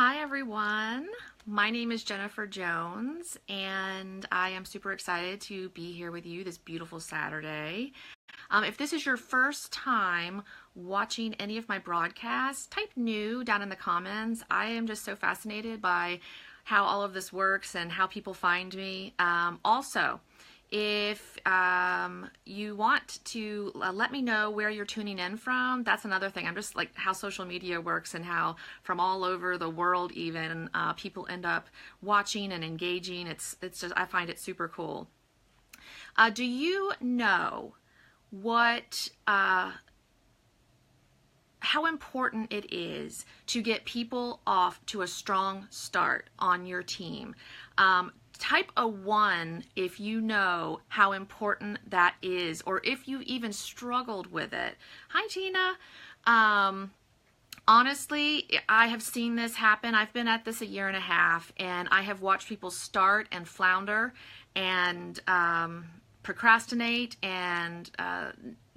Hi everyone, my name is Jennifer Jones and I am super excited to be here with you this beautiful Saturday. If this is your first time watching any of my broadcasts, type new down in the comments. I am just so fascinated by how all of this works and how people find me. Also, if you want to let me know where you're tuning in from, that's another thing. I'm just like how social media works and how from all over the world even people end up watching and engaging. It's just, I find it super cool. Do you know what how important it is to get people off to a strong start on your team? Type a 1 if you know how important that is, or if you even struggled with it. Hi, Tina. Honestly, I have seen this happen. I've been at this a year and a half, and I have watched people start and flounder and procrastinate and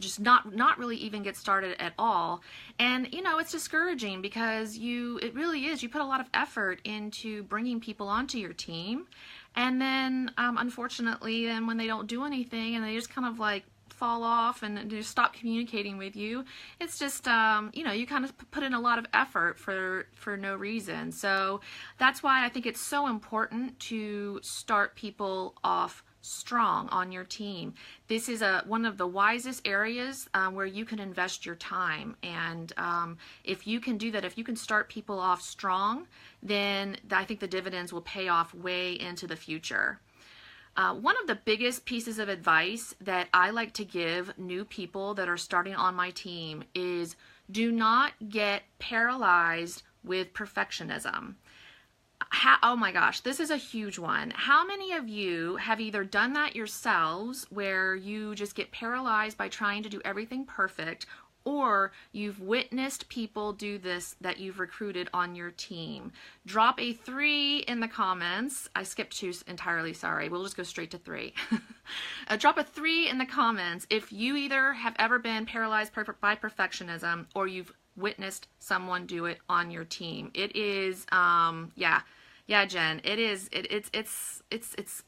just not really even get started at all. And you know, it's discouraging because it really is, you put a lot of effort into bringing people onto your team, and then unfortunately then when they don't do anything and they just kind of like fall off and just stop communicating with you, it's just you know, you kind of put in a lot of effort for no reason. So that's why I think it's so important to start people off strong on your team. This is one of the wisest areas where you can invest your time, and if you can do that, if you can start people off strong, then I think the dividends will pay off way into the future. One of the biggest pieces of advice that I like to give new people that are starting on my team is do not get paralyzed with perfectionism. Oh my gosh, this is a huge one. How many of you have either done that yourselves where you just get paralyzed by trying to do everything perfect, or you've witnessed people do this that you've recruited on your team? Drop a 3 in the comments. I skipped 2 entirely, sorry. We'll just go straight to 3. Drop a 3 in the comments if you either have ever been paralyzed by perfectionism or you've witnessed someone do it on your team. It is, yeah, Jen, it is, it's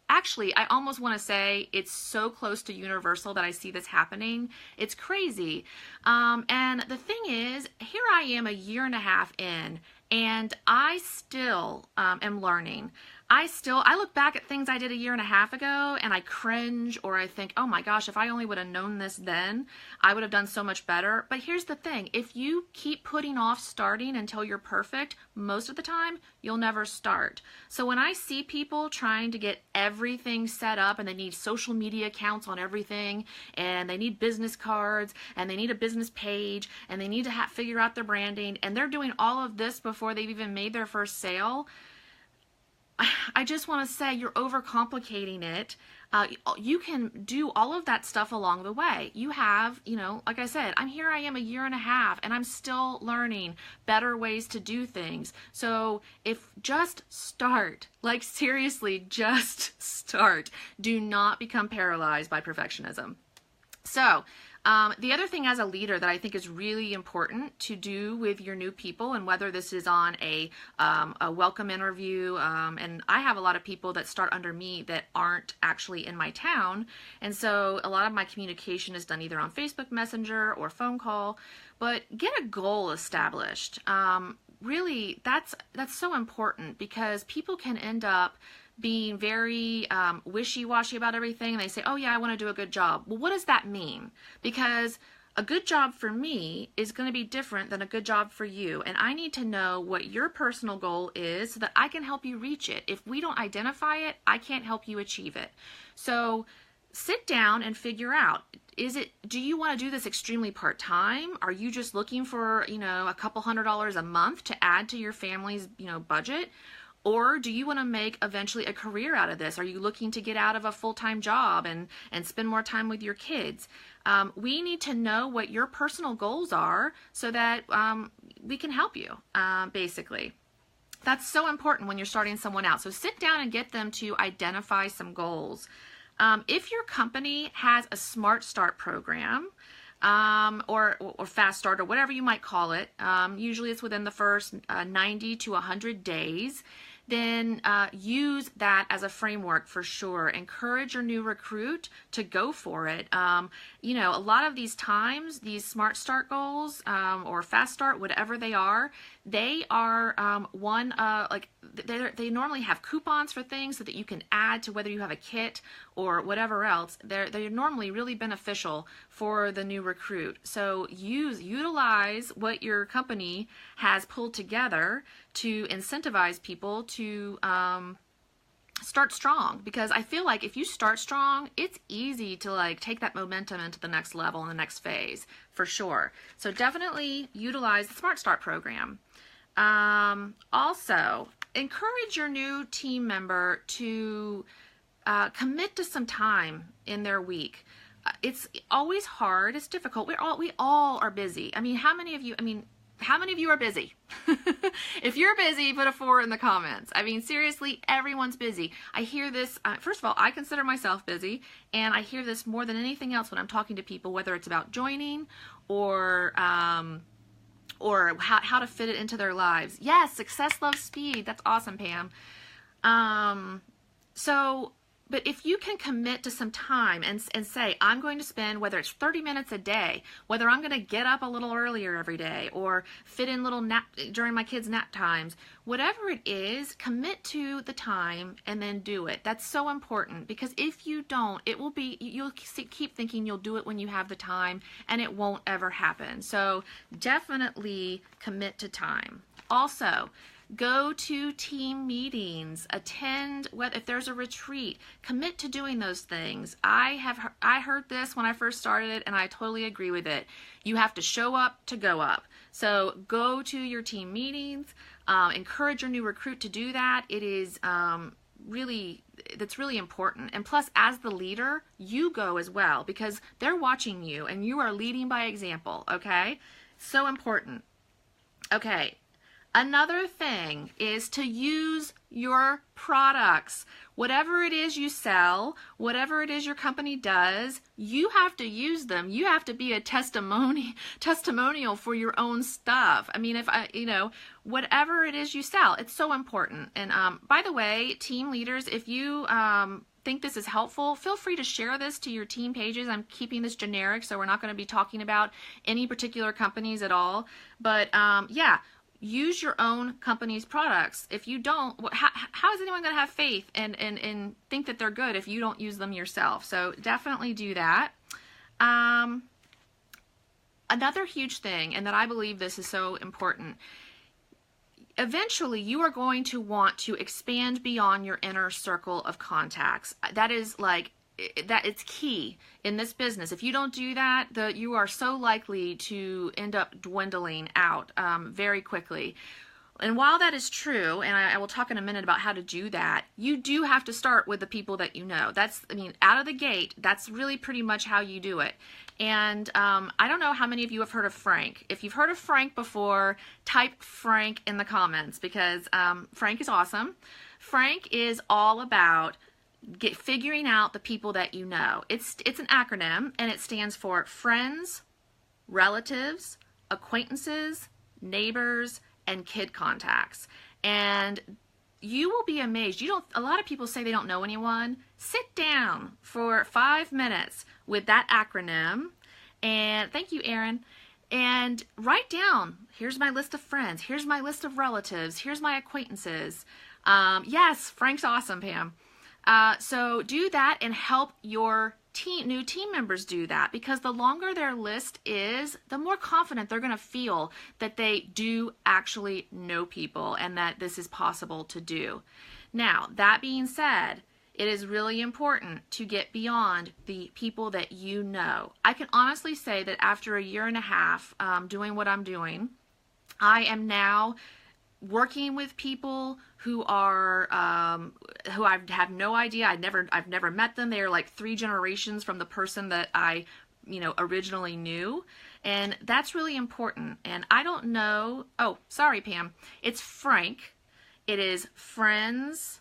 actually, I almost want to say it's so close to universal that I see this happening. It's crazy. And the thing is, here I am a year and a half in, and I still am learning. I look back at things I did a year and a half ago and I cringe, or I think, oh my gosh, if I only would have known this then, I would have done so much better. But here's the thing, if you keep putting off starting until you're perfect, most of the time, you'll never start. So when I see people trying to get everything set up and they need social media accounts on everything, and they need business cards, and they need a business page, and they need to figure out their branding, and they're doing all of this before they've even made their first sale, I just want to say you're overcomplicating it. You can do all of that stuff along the way. You have, you know, like I said, I am a year and a half, and I'm still learning better ways to do things. So if just start, like seriously, just start. Do not become paralyzed by perfectionism. So the other thing as a leader that I think is really important to do with your new people, and whether this is on a welcome interview, and I have a lot of people that start under me that aren't actually in my town, and so a lot of my communication is done either on Facebook Messenger or phone call, but get a goal established. Really, that's so important, because people can end up being very wishy-washy about everything, and they say, oh yeah, I want to do a good job. Well, what does that mean? Because a good job for me is going to be different than a good job for you, and I need to know what your personal goal is so that I can help you reach it. If we don't identify it, I can't help you achieve it. So sit down and figure out, do you want to do this extremely part-time? Are you just looking for, you know, a couple $100s a month to add to your family's, you know, budget? Or do you want to make eventually a career out of this? Are you looking to get out of a full-time job and spend more time with your kids? We need to know what your personal goals are so that we can help you, basically. That's so important when you're starting someone out. So sit down and get them to identify some goals. If your company has a Smart Start program, or fast start or whatever you might call it. Usually it's within the first 90 to 100 days. Then use that as a framework for sure. Encourage your new recruit to go for it. You know, a lot of these times, these Smart Start goals or Fast Start, whatever they are like they normally have coupons for things so that you can add to whether you have a kit or whatever else. They're normally really beneficial for the new recruit. So utilize what your company has pulled together to incentivize people to start strong, because I feel like if you start strong, it's easy to like take that momentum into the next level and the next phase for sure. So definitely utilize the Smart Start program. Also, encourage your new team member to commit to some time in their week. It's always hard. It's difficult. We all are busy. I mean, how many of you are busy? If you're busy, put a 4 in the comments. I mean, seriously, everyone's busy. I hear this, first of all, I consider myself busy, and I hear this more than anything else when I'm talking to people, whether it's about joining or how to fit it into their lives. Yes, success loves speed. That's awesome, Pam. But if you can commit to some time and say, I'm going to spend, whether it's 30 minutes a day, whether I'm going to get up a little earlier every day or fit in little nap during my kids' nap times, whatever it is, commit to the time and then do it. That's so important, because if you don't, you'll keep thinking you'll do it when you have the time, and it won't ever happen. So definitely commit to time. Also, go to team meetings, attend, if there's a retreat, commit to doing those things. I heard this when I first started, and I totally agree with it. You have to show up to go up. So go to your team meetings, encourage your new recruit to do that. It is that's really important. And plus, as the leader, you go as well, because they're watching you and you are leading by example, okay? So important. Okay. Another thing is to use your products. Whatever it is you sell, whatever it is your company does, you have to use them. You have to be a testimonial for your own stuff. I mean, whatever it is you sell, it's so important. And by the way, team leaders, if you think this is helpful, feel free to share this to your team pages. I'm keeping this generic, so we're not going to be talking about any particular companies at all. But yeah. Use your own company's products. If you don't, how is anyone going to have faith and think that they're good if you don't use them yourself? So definitely do that. Another huge thing, and that I believe this is so important, eventually you are going to want to expand beyond your inner circle of contacts. That is it's key in this business. If you don't do that, you are so likely to end up dwindling out very quickly. And while that is true, and I will talk in a minute about how to do that, you do have to start with the people that you know. Out of the gate, that's really pretty much how you do it. And I don't know how many of you have heard of Frank. If you've heard of Frank before, type Frank in the comments, because Frank is awesome. Frank is all about figuring out the people that you know. It's an acronym, and it stands for friends, relatives, acquaintances, neighbors, and kid contacts. And you will be amazed. A lot of people say they don't know anyone. Sit down for 5 minutes with that acronym, and thank you, Aaron, and write down, here's my list of friends, here's my list of relatives, here's my acquaintances. Yes, Frank's awesome, Pam. So do that and help your new team members do that, because the longer their list is, the more confident they're going to feel that they do actually know people and that this is possible to do. Now, that being said, it is really important to get beyond the people that you know. I can honestly say that after a year and a half doing what I'm doing, I am now working with people who are who I have no idea. I've never met them. They are like 3 generations from the person that I originally knew, and that's really important. And I don't know. Oh, sorry, Pam. It's Frank. It is friends,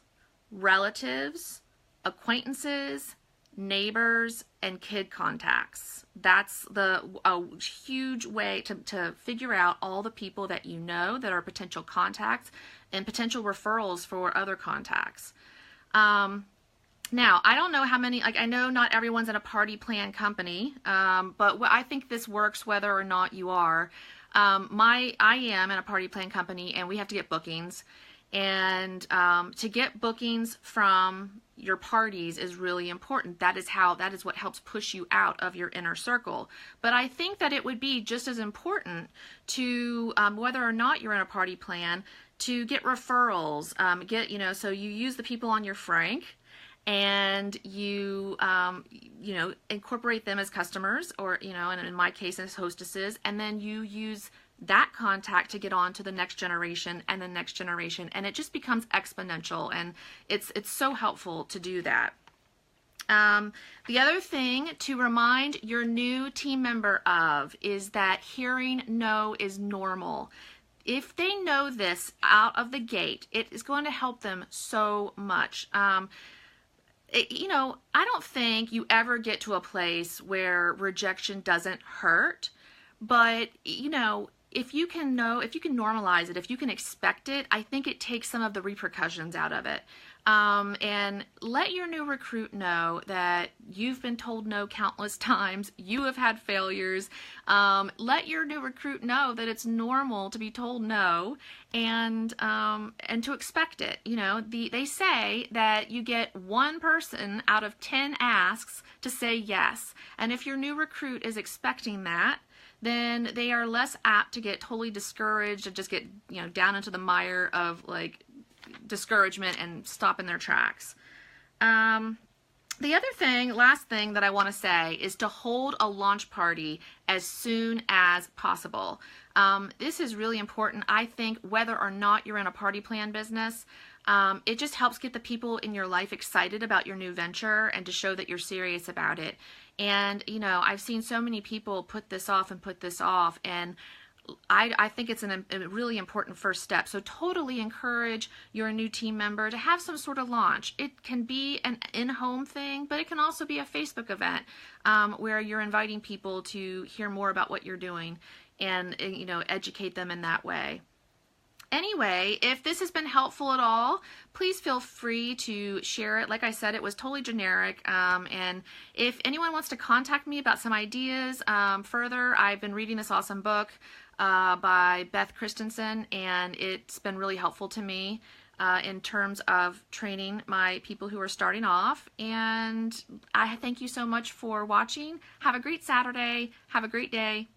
relatives, acquaintances, neighbors, and kid contacts. That's a huge way to figure out all the people that you know that are potential contacts and potential referrals for other contacts. Now, I don't know how many, like I know not everyone's in a party plan company, but I think this works whether or not you are. I am in a party plan company, and we have to get bookings. And to get bookings from your parties is really important. That is what helps push you out of your inner circle. But I think that it would be just as important to, whether or not you're in a party plan, to get referrals. So you use the people on your Frank, and you incorporate them as customers, or and in my case as hostesses, and then you use that contact to get on to the next generation and the next generation, and it just becomes exponential, and it's so helpful to do that. The other thing to remind your new team member of is that hearing no is normal. If they know this out of the gate, it is going to help them so much. I don't think you ever get to a place where rejection doesn't hurt, but if you can normalize it, if you can expect it, I think it takes some of the repercussions out of it. And let your new recruit know that you've been told no countless times. You have had failures. Let your new recruit know that it's normal to be told no, and to expect it. They say that you get one person out of 10 asks to say yes. And if your new recruit is expecting that, then they are less apt to get totally discouraged and just get down into the mire of discouragement and stop in their tracks. The other last thing that I want to say is to hold a launch party as soon as possible. This is really important, I think, whether or not you're in a party plan business. It just helps get the people in your life excited about your new venture and to show that you're serious about it. And, I've seen so many people put this off, and I think it's a really important first step. So totally encourage your new team member to have some sort of launch. It can be an in-home thing, but it can also be a Facebook event where you're inviting people to hear more about what you're doing and educate them in that way. Anyway, if this has been helpful at all, please feel free to share it. Like I said, it was totally generic. And if anyone wants to contact me about some ideas further, I've been reading this awesome book by Beth Christensen, and it's been really helpful to me in terms of training my people who are starting off. And I thank you so much for watching. Have a great Saturday. Have a great day.